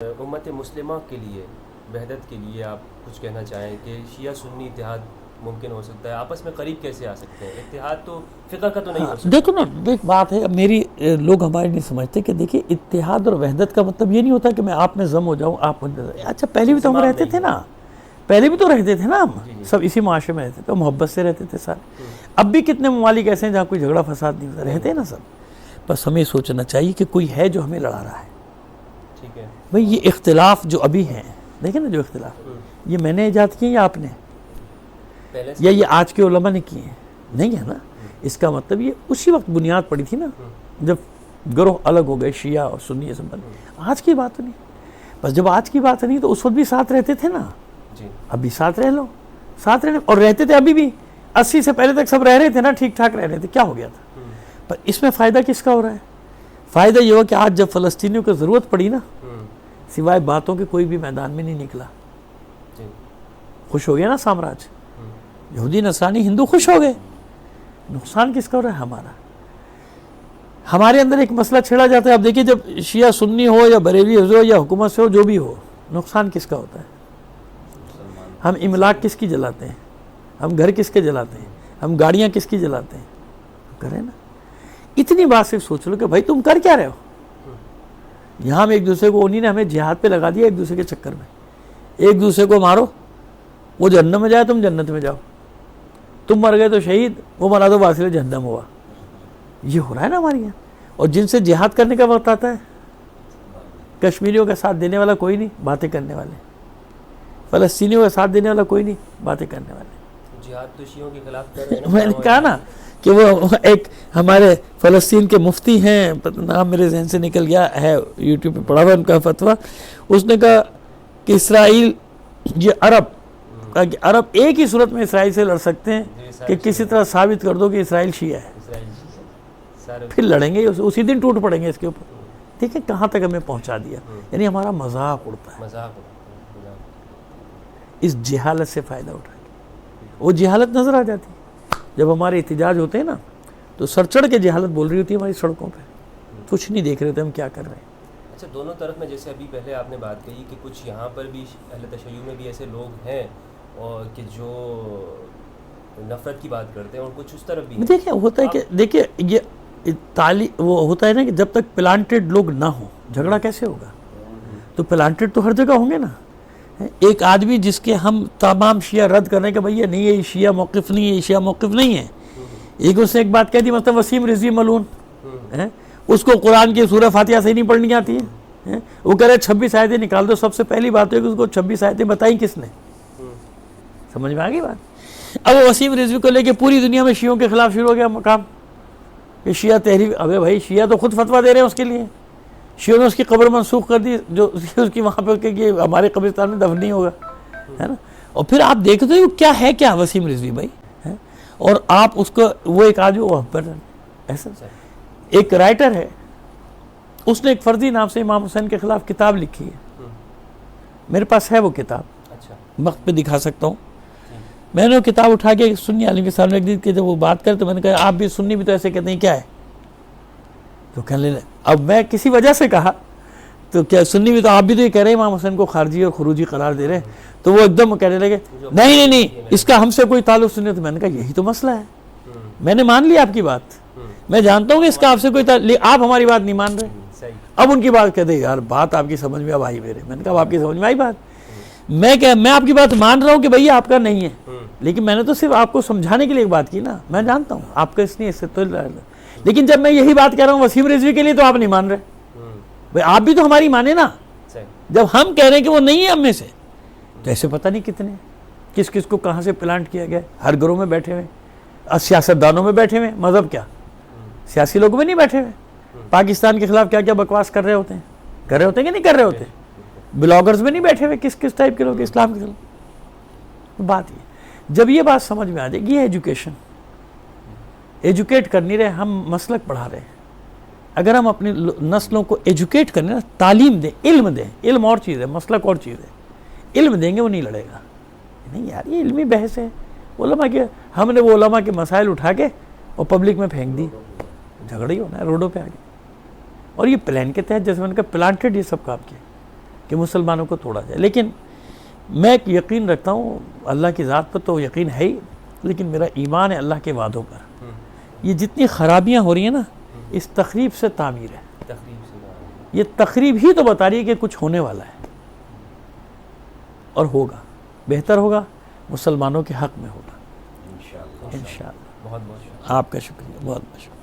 امت مسلمہ کے لیے وحدت کے لیے آپ کچھ کہنا چاہیں کہ شیعہ سنی اتحاد ممکن ہو سکتا ہے؟ آپس میں قریب کیسے آ سکتے ہیں؟ اتحاد تو فقہ کا تو نہیں ہو سکتا۔ دیکھو نا، ایک بات ہے، اب میری لوگ ہمارے نہیں سمجھتے کہ دیکھیے اتحاد اور وحدت کا مطلب یہ نہیں ہوتا کہ میں آپ میں ضم ہو جاؤں، آپ اچھا پہلے بھی تو ہم رہتے تھے نا، پہلے بھی تو رہتے تھے نا، ہم سب اسی معاشرے میں رہتے تھے، محبت سے رہتے تھے سارے۔ اب بھی کتنے ممالک ایسے ہیں جہاں کوئی جھگڑا فساد نہیں ہوتا، رہتے ہیں نا سب۔ بس ہمیں سوچنا چاہیے کہ کوئی ہے جو ہمیں لڑا رہا ہے۔ ٹھیک ہے بھئی یہ اختلاف جو ابھی ہیں، دیکھیں نا جو اختلاف، یہ میں نے ایجاد کیے یا آپ نے، یا یہ آج کے علماء نے کیے ہیں؟ نہیں ہے نا۔ اس کا مطلب یہ اسی وقت بنیاد پڑی تھی نا، جب گروہ الگ ہو گئے، شیعہ اور سنی سب بن۔ آج کی بات نہیں، بس جب آج کی بات نہیں تو اس وقت بھی ساتھ رہتے تھے نا، اب بھی ساتھ رہ لو، ساتھ رہنے، اور رہتے تھے ابھی بھی، 80 سے پہلے تک سب رہ رہے تھے نا، ٹھیک ٹھاک رہ رہے تھے، کیا ہو گیا تھا؟ پر اس میں فائدہ کس کا ہو رہا ہے؟ فائدہ یہ ہو کہ آج جب فلسطینیوں کو ضرورت پڑی نا، سوائے باتوں کے کوئی بھی میدان میں نہیں نکلا۔ خوش ہو گیا نا سامراج، یہودی نصرانی ہندو خوش ہو گئے۔ نقصان کس کا ہو رہا ہے؟ ہمارا۔ ہمارے اندر ایک مسئلہ چھیڑا جاتا ہے، اب دیکھیے جب شیعہ سنی ہو یا بریلوی ہو یا حکومت سے ہو، جو بھی ہو، نقصان کس کا ہوتا ہے؟ ہم املاک کس کی جلاتے ہیں؟ ہم گھر کس کے جلاتے ہیں؟ ہم گاڑیاں کس کی جلاتے ہیں؟ کریں نا۔ اتنی بات صرف سوچ لو کہ بھائی تم کر کیا رہے ہو؟ یہاں ہم ایک دوسرے کو، انہی نے ہمیں جہاد پہ لگا دیا ایک دوسرے کے چکر میں، ایک دوسرے کو مارو، وہ جہنم میں جائے تم جنت میں جاؤ، تم مر گئے تو شہید، وہ مرا تو واصل جہنم ہوا۔ یہ ہو رہا ہے نا ہمارے یہاں۔ اور جن سے جہاد کرنے کا وقت آتا ہے، کشمیریوں کا ساتھ دینے والا کوئی نہیں، باتیں کرنے والے، فلسطینیوں کا ساتھ دینے والا کوئی نہیں، باتیں کرنے والے۔ جہاد تو شیعوں کے خلاف کر رہے ہیں۔ میں نے کہا نا کہ وہ ایک ہمارے فلسطین کے مفتی ہیں، نام میرے ذہن سے نکل گیا ہے، یوٹیوب پہ پڑھا ہوا ان کا فتویٰ، اس نے کہا کہ اسرائیل، یہ عرب، کہا کہ عرب ایک ہی صورت میں اسرائیل سے لڑ سکتے ہیں کہ کسی طرح ثابت کر دو کہ اسرائیل شیعہ ہے، پھر لڑیں گے، اسی دن ٹوٹ پڑیں گے اس کے اوپر۔ دیکھیں کہاں تک ہمیں پہنچا دیا، یعنی ہمارا مذاق اڑتا ہے، اس جہالت سے فائدہ اٹھا کے۔ وہ جہالت نظر آ جاتی، جب ہمارے احتجاج ہوتے ہیں نا تو سر چڑھ کے جہالت بول رہی ہوتی ہے ہماری سڑکوں پہ، کچھ نہیں دیکھ رہے تھے ہم کیا کر رہے ہیں۔ اچھا، دونوں طرف میں، جیسے ابھی پہلے آپ نے بات کہی کہ کچھ یہاں پر بھی اہل تشیع میں بھی ایسے لوگ ہیں اور کہ جو نفرت کی بات کرتے ہیں، اور کچھ اس طرف بھی ہیں۔ دیکھیں ہوتا ہے کہ دیکھیں یہ وہ ہوتا ہے نا کہ جب تک پلانٹڈ لوگ نہ ہوں، جھگڑا کیسے ہوگا؟ تو پلانٹڈ تو ہر جگہ ہوں گے نا۔ ایک آدمی جس کے ہم تمام شیعہ رد کرنے کے بھئی یہ نہیں ہے، یہ شیعہ موقف نہیں ہے، یہ شیعہ موقف نہیں ہے، ایک اس نے ایک بات کہہ دی، مثلا وسیم رضوی ملعون، اس کو قرآن کی سورہ فاتحہ سے نہیں پڑھنی آتی ہے، وہ کہہ رہے 26 آیتیں نکال دو۔ سب سے پہلی بات ہے کہ اس کو 26 آیتیں بتائیں کس نے؟ سمجھ میں آ گئی بات؟ اب وہ وسیم رضوی کو لے کے پوری دنیا میں شیعوں کے خلاف شروع ہو گیا مقام کہ شیعہ تحریک۔ ابے بھائی شیعہ تو خود فتویٰ دے رہے ہیں اس کے لیے، شیعوں نے اس کی قبر منسوخ کر دی، جو اس کی وہاں پہ کہ ہمارے قبرستان میں دفن نہیں ہوگا، ہے نا۔ اور پھر آپ دیکھتے ہیں کیا ہے، کیا وسیم رضوی بھائی، اور آپ اس کو، وہ ایک آدمی وہ ایسا ایک رائٹر ہے، اس نے ایک فرضی نام سے امام حسین کے خلاف کتاب لکھی ہے، میرے پاس ہے وہ کتاب، وقت پہ دکھا سکتا ہوں۔ میں نے وہ کتاب اٹھا کے سنی عالم کے سامنے رکھ دی کہ جب وہ بات کرے تو میں نے کہا آپ بھی سنی بھی تو ایسے کہتے ہیں، کیا ہے؟ تو کہنے لگے، اب میں کسی وجہ سے کہا تو کیا سنی بھی تو آپ بھی تو یہ کہہ رہے ہیں امام حسین کو خارجی اور خروجی قرار دے رہے ہیں، تو وہ ایک دم کہنے لگے نہیں اس کا ہم سے کوئی تعلق سنی۔ تو میں نے کہا یہی تو مسئلہ ہے، میں نے مان لی آپ کی بات، میں جانتا ہوں کہ اس کا آپ سے کوئی تعلق، آپ ہماری بات نہیں مان رہے۔ اب ان کی بات کہتے ہیں یار بات آپ کی سمجھ میں اب آئی میرے، میں نے کہا آپ کی سمجھ میں آئی بات، میں آپ کی بات مان رہا ہوں کہ بھئی آپ کا نہیں ہے، لیکن میں نے تو صرف آپ کو سمجھانے کے لیے ایک بات کی نا، میں جانتا ہوں آپ کا اس نہیں، اس سے تو، لیکن جب میں یہی بات کہہ رہا ہوں وسیم رضوی کے لیے تو آپ نہیں مان رہے، بھئی آپ بھی تو ہماری مانے نا۔ جب ہم کہہ رہے ہیں کہ وہ نہیں ہے ہم میں سے، تو ایسے پتہ نہیں کتنے کس کس کو کہاں سے پلانٹ کیا گیا، ہر گھروں میں بیٹھے ہوئے، سیاست دانوں میں بیٹھے ہوئے، مذہب کیا سیاسی لوگوں میں نہیں بیٹھے ہوئے، پاکستان کے خلاف کیا کیا بکواس کر رہے ہوتے ہیں، کر رہے ہوتے ہیں کہ نہیں کر رہے ہوتے، بلاگرز میں نہیں بیٹھے ہوئے، کس کس ٹائپ کے لوگ اسلام کے خلاف۔ بات یہ جب یہ بات سمجھ میں آ جائے گی، یہ ایجوکیشن، ایجوکیٹ کر نہیں رہے ہم، مسلک پڑھا رہے ہیں۔ اگر ہم اپنی نسلوں کو ایجوکیٹ کرنے، تعلیم دیں، علم دیں، علم اور چیز ہے، مسلک اور چیز ہے، علم دیں گے وہ نہیں لڑے گا۔ نہیں یار یہ علمی بحث ہے، علماء کے، ہم نے وہ علماء کے مسائل اٹھا کے اور پبلک میں پھینک دی، جھگڑا ہی ہونا ہے روڈوں پہ آگے۔ اور یہ پلان کے تحت، جیسے میں نے کہا پلانٹڈ یہ سب کام کیا، کہ مسلمانوں کو توڑا جائے. لیکن میں ایک یقین رکھتا ہوں, اللہ کی ذات پر تو یقین ہے ہی, لیکن میرا ایمان ہے اللہ کے وعدوں پر. یہ جتنی خرابیاں ہو رہی ہیں نا, اس تخریب سے تعمیر ہے. یہ تخریب ہی تو بتا رہی ہے کہ کچھ ہونے والا ہے اور ہوگا, بہتر ہوگا, مسلمانوں کے حق میں ہوگا انشاءاللہ. بہت بہت شکریہ. آپ کا شکریہ, بہت بہت شکریہ.